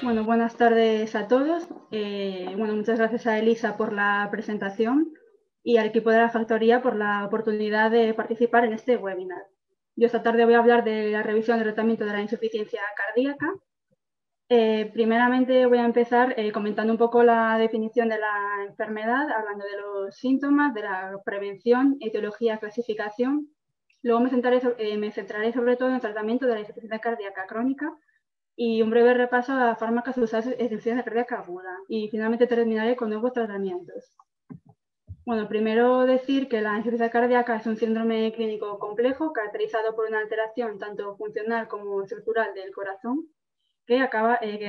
Bueno, buenas tardes a todos. Muchas gracias a Elisa por la presentación y al equipo de la factoría por la oportunidad de participar en este webinar. Yo esta tarde voy a hablar de la revisión del tratamiento de la insuficiencia cardíaca. Primeramente voy a empezar comentando un poco la definición de la enfermedad, hablando de los síntomas, de la prevención, etiología, clasificación. Luego me centraré sobre todo en el tratamiento de la insuficiencia cardíaca crónica y un breve repaso a fármacos usados en insuficiencia cardíaca aguda. Y finalmente terminaré con nuevos tratamientos. Bueno, primero decir que la insuficiencia cardíaca es un síndrome clínico complejo caracterizado por una alteración tanto funcional como estructural del corazón que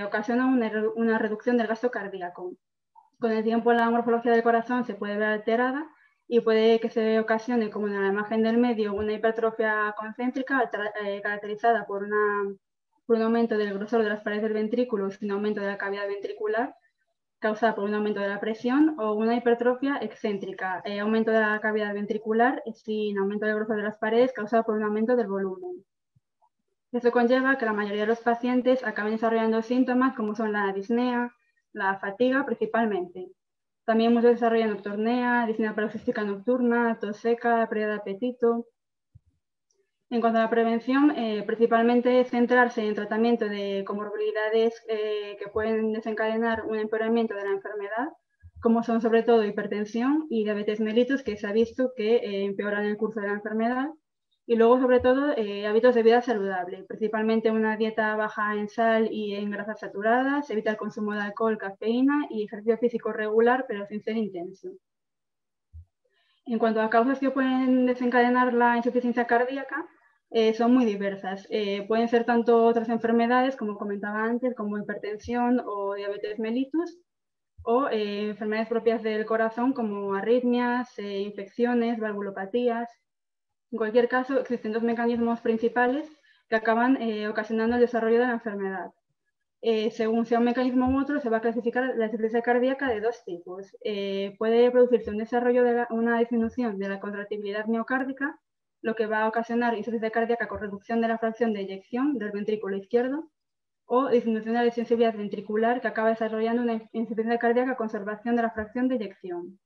ocasiona una reducción del gasto cardíaco. Con el tiempo la morfología del corazón se puede ver alterada y puede que se ocasione, como en la imagen del medio, una hipertrofia concéntrica caracterizada por un aumento del grosor de las paredes del ventrículo sin aumento de la cavidad ventricular, causada por un aumento de la presión, o una hipertrofia excéntrica, aumento de la cavidad ventricular sin aumento del grosor de las paredes, causada por un aumento del volumen. Esto conlleva que la mayoría de los pacientes acaben desarrollando síntomas como son la disnea, la fatiga principalmente. También muchos desarrollan nocturnea, disnea paroxística nocturna, tos seca, pérdida de apetito. En cuanto a la prevención, principalmente centrarse en tratamiento de comorbilidades que pueden desencadenar un empeoramiento de la enfermedad, como son sobre todo hipertensión y diabetes mellitus, que se ha visto que empeoran el curso de la enfermedad. Y luego, sobre todo, hábitos de vida saludable, principalmente una dieta baja en sal y en grasas saturadas, evita el consumo de alcohol, cafeína y ejercicio físico regular, pero sin ser intenso. En cuanto a causas que pueden desencadenar la insuficiencia cardíaca, son muy diversas. Pueden ser tanto otras enfermedades, como comentaba antes, como hipertensión o diabetes mellitus, o enfermedades propias del corazón como arritmias, infecciones, valvulopatías. En cualquier caso, existen dos mecanismos principales que acaban ocasionando el desarrollo de la enfermedad. Según sea un mecanismo u otro, se va a clasificar la insuficiencia cardíaca de dos tipos. Puede producirse un desarrollo de una disminución de la contractibilidad miocárdica, lo que va a ocasionar insuficiencia cardíaca con reducción de la fracción de eyección del ventrículo izquierdo, o disminución de la sensibilidad ventricular, que acaba desarrollando una insuficiencia cardíaca con conservación de la fracción de eyección.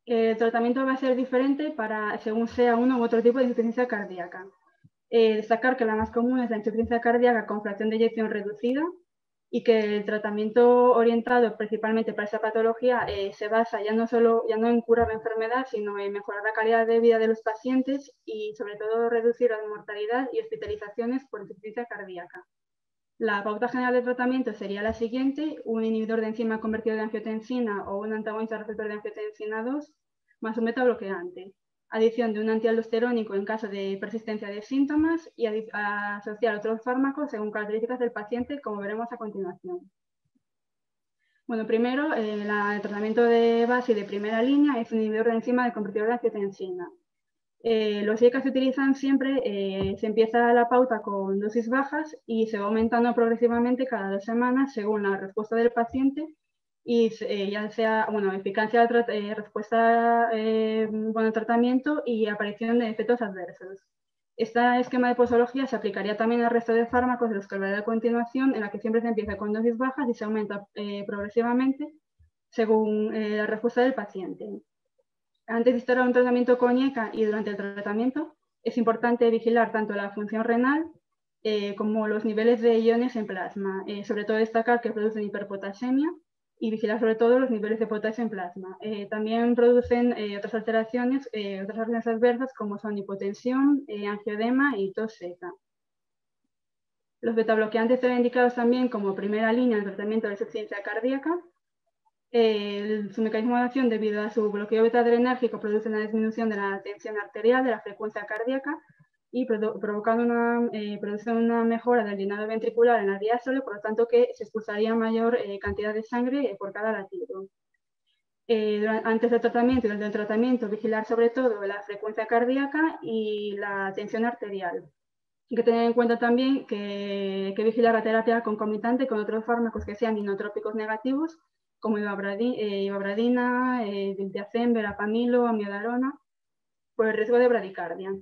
El tratamiento va a ser diferente según sea uno u otro tipo de insuficiencia cardíaca. Destacar que la más común es la insuficiencia cardíaca con fracción de eyección reducida y que el tratamiento orientado principalmente para esa patología se basa ya no en curar la enfermedad, sino en mejorar la calidad de vida de los pacientes y sobre todo reducir la mortalidad y hospitalizaciones por insuficiencia cardíaca. La pauta general de tratamiento sería la siguiente: un inhibidor de enzima convertido de angiotensina o un antagonista receptor de angiotensina 2 más un beta-bloqueante. Adición de un antialdosterónico en caso de persistencia de síntomas y asociar otros fármacos según características del paciente, como veremos a continuación. Bueno, primero, el tratamiento de base y de primera línea es un inhibidor de enzima de convertidor de angiotensina. Los IECA se utilizan siempre, se empieza la pauta con dosis bajas y se va aumentando progresivamente cada 2 semanas según la respuesta del paciente y ya sea, eficacia de respuesta al tratamiento y aparición de efectos adversos. Este esquema de posología se aplicaría también al resto de fármacos de los que hablaré a continuación, en la que siempre se empieza con dosis bajas y se aumenta progresivamente según la respuesta del paciente. Antes de instaurar un tratamiento con IECA y durante el tratamiento, es importante vigilar tanto la función renal como los niveles de iones en plasma. Sobre todo destacar que producen hiperpotasemia y vigilar sobre todo los niveles de potasio en plasma. También producen otras alteraciones adversas como son hipotensión, angioedema y tos seca. Los betabloqueantes están indicados también como primera línea en el tratamiento de insuficiencia cardíaca. Su mecanismo de acción, debido a su bloqueo beta-adrenérgico, produce una disminución de la tensión arterial, de la frecuencia cardíaca y provocando una mejora del llenado ventricular en la diástole, por lo tanto que se expulsaría mayor cantidad de sangre por cada latido. Antes del tratamiento y durante el tratamiento, vigilar sobre todo la frecuencia cardíaca y la tensión arterial. Hay que tener en cuenta también que hay que vigilar la terapia concomitante con otros fármacos que sean inotrópicos negativos, como ivabradina, diltiazem, verapamilo, amiodarona, por el riesgo de bradicardia.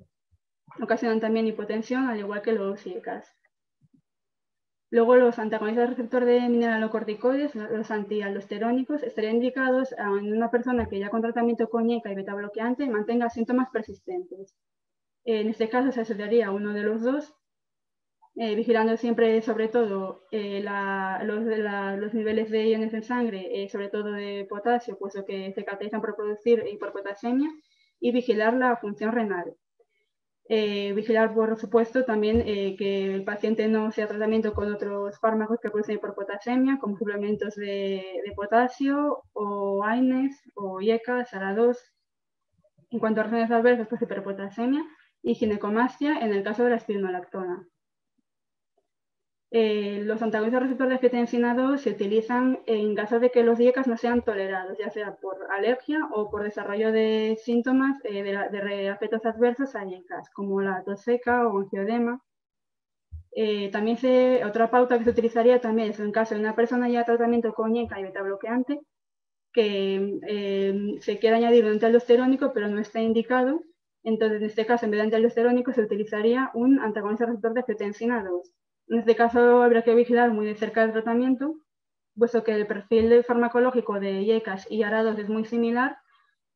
Ocasionan también hipotensión, al igual que los IECAS. Luego, los antagonistas del receptor de mineralocorticoides, los antialdosterónicos, estarían indicados en una persona que ya con tratamiento con IECA y beta bloqueante mantenga síntomas persistentes. En este caso se asociaría a uno de los dos, vigilando siempre sobre todo los niveles de iones en sangre, sobre todo de potasio, puesto que se caracterizan por producir hiperpotasemia, y vigilar la función renal. Vigilar, por supuesto, también que el paciente no sea tratamiento con otros fármacos que producen hiperpotasemia, como suplementos de potasio, o AINES, o IECA, SARA2. En cuanto a reacciones adversas, pues hiperpotasemia y ginecomastia en el caso de la espironolactona. Los antagonistas receptor de angiotensina 2 se utilizan en caso de que los IECAs no sean tolerados, ya sea por alergia o por desarrollo de síntomas de efectos adversos a IECAs, como la tos seca o angioedema. También otra pauta que se utilizaría también es en caso de una persona ya tratamiento con IECA y beta bloqueante, que se quiera añadir un antialdosterónico pero no está indicado. Entonces, en este caso, en vez de antialdosterónico, se utilizaría un antagonista receptor de angiotensina 2. En este caso, habría que vigilar muy de cerca el tratamiento, puesto que el perfil farmacológico de IECAS y ARA2 es muy similar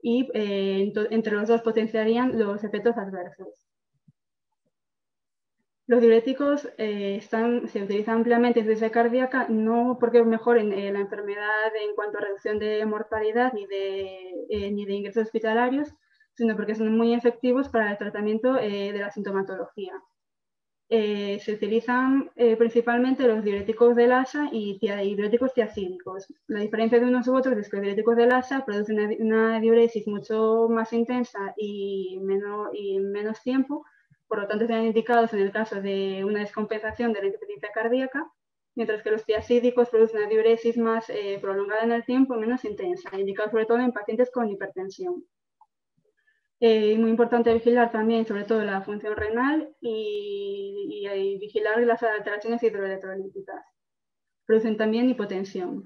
y entre los dos potenciarían los efectos adversos. Los diuréticos se utilizan ampliamente en insuficiencia cardíaca, no porque mejoren la enfermedad en cuanto a reducción de mortalidad ni de ingresos hospitalarios, sino porque son muy efectivos para el tratamiento de la sintomatología. Se utilizan principalmente los diuréticos del ASA y diuréticos tiacídicos. La diferencia de unos u otros es que los diuréticos del ASA producen una diuresis mucho más intensa y menos tiempo, por lo tanto están indicados en el caso de una descompensación de la insuficiencia cardíaca, mientras que los tiacídicos producen una diuresis más prolongada en el tiempo y menos intensa, indicados sobre todo en pacientes con hipertensión. Muy importante vigilar también sobre todo la función renal y vigilar las alteraciones hidroelectrolíticas. Producen también hipotensión.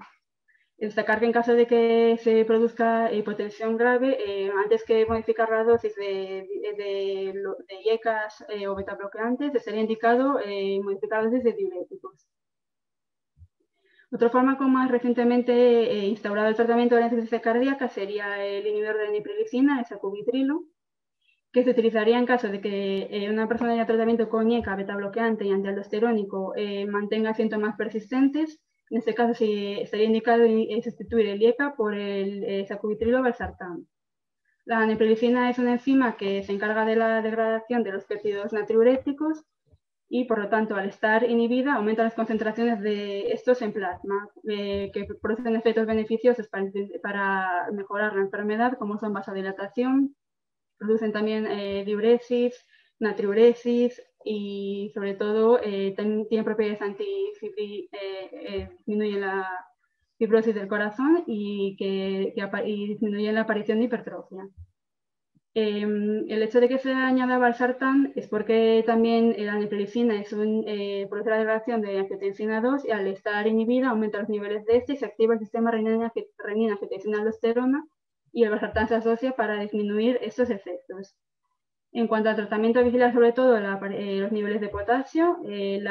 Destacar que en caso de que se produzca hipotensión grave, antes que modificar la dosis de IECAS o beta bloqueantes, sería indicado modificar la dosis de diuréticos. Otro fármaco más recientemente instaurado en el tratamiento de la insuficiencia cardíaca sería el inhibidor de niprilicina, el sacubitrilo, que se utilizaría en caso de que una persona haya tratamiento con IECA, beta bloqueante y antialdosterónico mantenga síntomas persistentes. En este caso, estaría indicado sustituir el IECA por el sacubitrilo valsartán. La neprilicina es una enzima que se encarga de la degradación de los péptidos natriuréticos y, por lo tanto, al estar inhibida, aumenta las concentraciones de estos en plasma, que producen efectos beneficiosos para mejorar la enfermedad, como son vasodilatación, producen también diuresis, natriuresis y sobre todo tienen propiedades disminuyen la fibrosis del corazón y disminuyen la aparición de hipertrofia. El hecho de que se añada valsartán es porque también la neprilicina produce la degradación de angiotensina 2 y al estar inhibida aumenta los niveles de este y se activa el sistema renina-angiotensina-aldosterona y el valsartán se asocia para disminuir estos efectos. En cuanto al tratamiento, vigilar sobre todo los niveles de potasio, que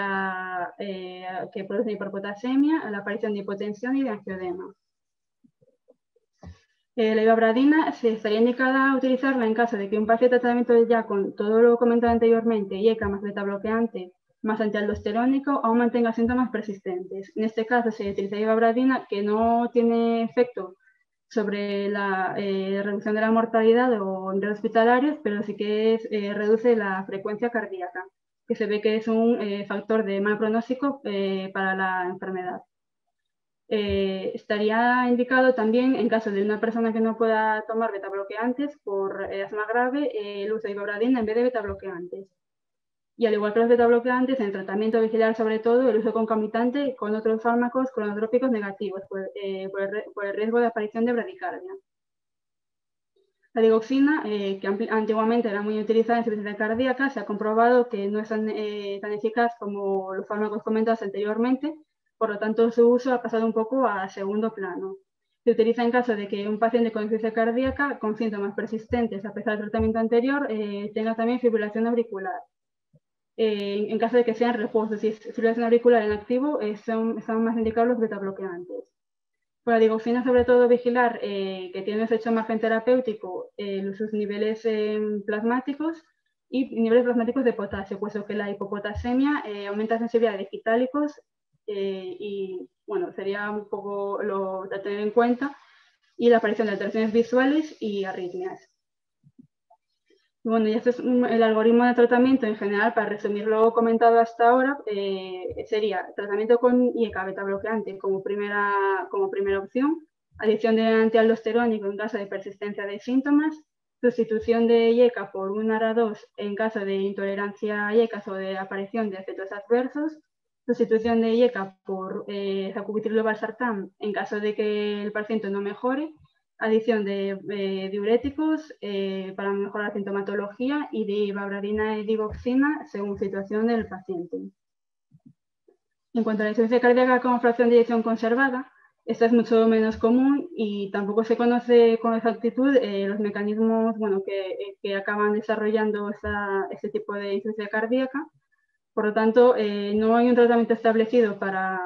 producen hiperpotasemia, la aparición de hipotensión y de angioedema. La ivabradina se estaría indicada a utilizarla en caso de que un paciente de tratamiento ya con todo lo comentado anteriormente, IECA más beta bloqueante más antialdosterónico, aún mantenga síntomas persistentes. En este caso se utiliza ivabradina, que no tiene efecto sobre la reducción de la mortalidad o ingresos hospitalarios, pero sí que reduce la frecuencia cardíaca, que se ve que es un factor de mal pronóstico para la enfermedad. Estaría indicado también en caso de una persona que no pueda tomar beta bloqueantes por asma grave, el uso de ivabradina en vez de beta bloqueantes. Y al igual que los beta bloqueantes, en el tratamiento vigilar sobre todo el uso concomitante con otros fármacos cronotrópicos negativos por el riesgo de aparición de bradicardia. La digoxina, que antiguamente era muy utilizada en insuficiencia cardíaca, se ha comprobado que no es tan eficaz como los fármacos comentados anteriormente, por lo tanto su uso ha pasado un poco a segundo plano. Se utiliza en caso de que un paciente con insuficiencia cardíaca con síntomas persistentes a pesar del tratamiento anterior tenga también fibrilación auricular. en caso de que sean reposos. Si es fibrilación auricular en activo, están más indicados los betabloqueantes. Por la digoxina, sobre todo, vigilar que tiene un efecto margen terapéutico sus niveles plasmáticos y niveles plasmáticos de potasio, puesto que la hipopotasemia aumenta la sensibilidad de digitálicos y, bueno, sería un poco lo a tener en cuenta, y la aparición de alteraciones visuales y arritmias. Bueno, y este es el algoritmo de tratamiento en general. Para resumir lo comentado hasta ahora, sería tratamiento con IECA beta bloqueante como primera opción, adición de antialdosterónico en caso de persistencia de síntomas, sustitución de IECA por un ARA2 en caso de intolerancia a IECAs o de aparición de efectos adversos, sustitución de IECA por sacubitril/valsartán en caso de que el paciente no mejore, adición de diuréticos para mejorar la sintomatología y de ivabradina y digoxina según situación del paciente. En cuanto a la insuficiencia cardíaca con fracción de eyección conservada, esta es mucho menos común y tampoco se conoce con exactitud los mecanismos que acaban desarrollando este tipo de insuficiencia cardíaca. Por lo tanto, no hay un tratamiento establecido para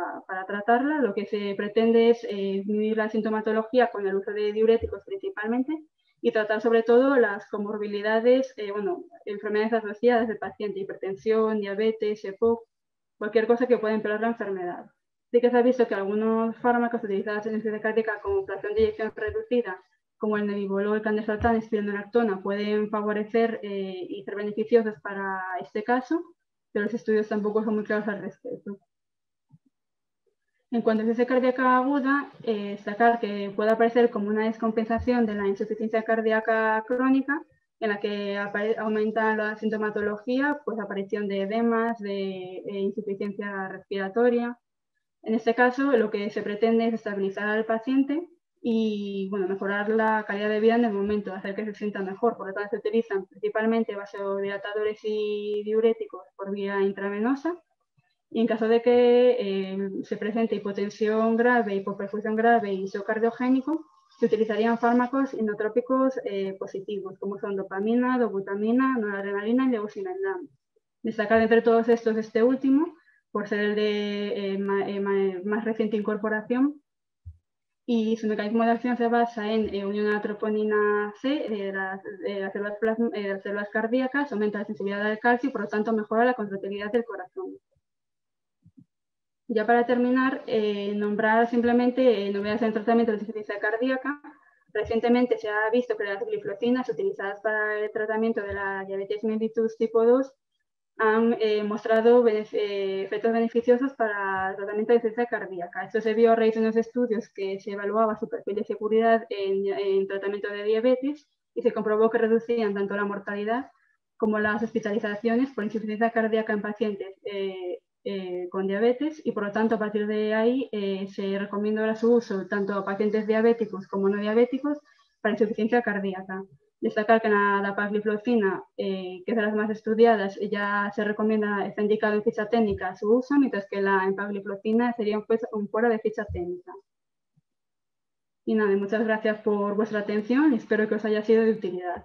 tratarla. Lo que se pretende es disminuir la sintomatología con el uso de diuréticos principalmente y tratar sobre todo las comorbilidades, enfermedades asociadas del paciente, hipertensión, diabetes, EPOC, cualquier cosa que pueda empeorar la enfermedad. Sí que se ha visto que algunos fármacos utilizados en insuficiencia cardíaca como fracción de eyección reducida, como el nebivolol, el candesartán, espironolactona, pueden favorecer y ser beneficiosos para este caso, pero los estudios tampoco son muy claros al respecto. En cuanto a insuficiencia cardíaca aguda, destacar que puede aparecer como una descompensación de la insuficiencia cardíaca crónica, en la que aumenta la sintomatología, pues aparición de edemas, de insuficiencia respiratoria. En este caso, lo que se pretende es estabilizar al paciente y mejorar la calidad de vida en el momento, hacer que se sienta mejor. Por lo tanto, se utilizan principalmente vasodilatadores y diuréticos por vía intravenosa. Y en caso de que se presente hipotensión grave, hipoperfusión grave y shock cardiogénico, se utilizarían fármacos inotrópicos positivos, como son dopamina, dobutamina, noradrenalina y levosimendan. Destacar entre todos estos este último, por ser el de más reciente incorporación, y su mecanismo de acción se basa en unión a la troponina C de las células cardíacas, aumenta la sensibilidad al calcio y por lo tanto mejora la contractilidad del corazón. Ya para terminar, nombrar simplemente novedades en el tratamiento de la insuficiencia cardíaca. Recientemente se ha visto que las gliflocinas utilizadas para el tratamiento de la diabetes mellitus tipo 2 han mostrado efectos beneficiosos para el tratamiento de insuficiencia cardíaca. Esto se vio a raíz de unos estudios que se evaluaba su perfil de seguridad en tratamiento de diabetes y se comprobó que reducían tanto la mortalidad como las hospitalizaciones por insuficiencia cardíaca en pacientes con diabetes, y por lo tanto a partir de ahí se recomienda ahora su uso tanto a pacientes diabéticos como no diabéticos para insuficiencia cardíaca. Destacar que la dapagliflozina, que es de las más estudiadas, ya se recomienda, está indicado en ficha técnica su uso, mientras que la empagliflozina sería un fuera de ficha técnica. Y nada, muchas gracias por vuestra atención y espero que os haya sido de utilidad.